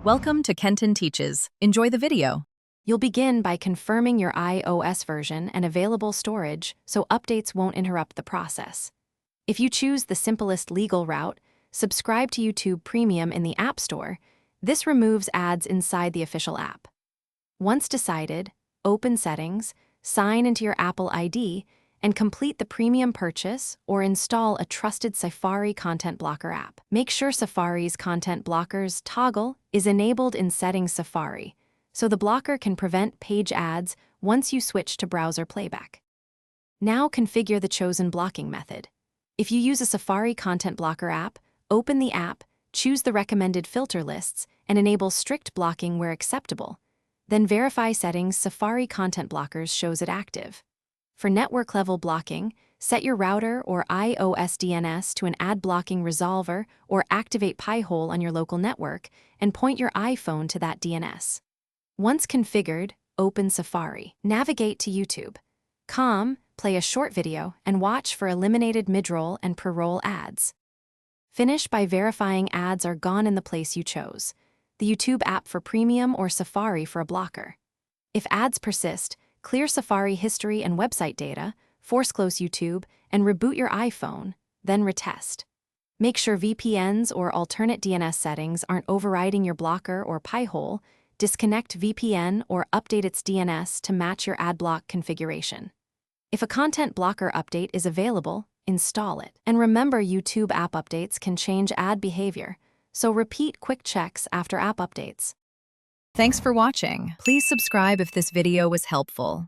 Welcome to Kenton Teaches. Enjoy the video. You'll begin by confirming your iOS version and available storage so updates won't interrupt the process. If you choose the simplest legal route, subscribe to YouTube Premium in the App Store. This removes ads inside the official app. Once decided, open Settings, sign into your Apple ID, and complete the premium purchase or install a trusted Safari content blocker app. Make sure Safari's content blockers toggle is enabled in Settings Safari, so the blocker can prevent page ads once you switch to browser playback. Now configure the chosen blocking method. If you use a Safari content blocker app, open the app, choose the recommended filter lists, and enable strict blocking where acceptable. Then verify Settings Safari content blockers shows it active. For network-level blocking, set your router or iOS DNS to an ad blocking resolver or activate Pi-hole on your local network and point your iPhone to that DNS. Once configured, open Safari. Navigate to YouTube.com, play a short video, and watch for eliminated mid-roll and pre-roll ads. Finish by verifying ads are gone in the place you chose, the YouTube app for Premium or Safari for a blocker. If ads persist, clear Safari history and website data, force close YouTube, and reboot your iPhone, then retest. Make sure VPNs or alternate DNS settings aren't overriding your blocker or Pi-hole. Disconnect VPN or update its DNS to match your ad block configuration. If a content blocker update is available, install it. And remember, YouTube app updates can change ad behavior, so repeat quick checks after app updates. Thanks for watching. Please subscribe if this video was helpful.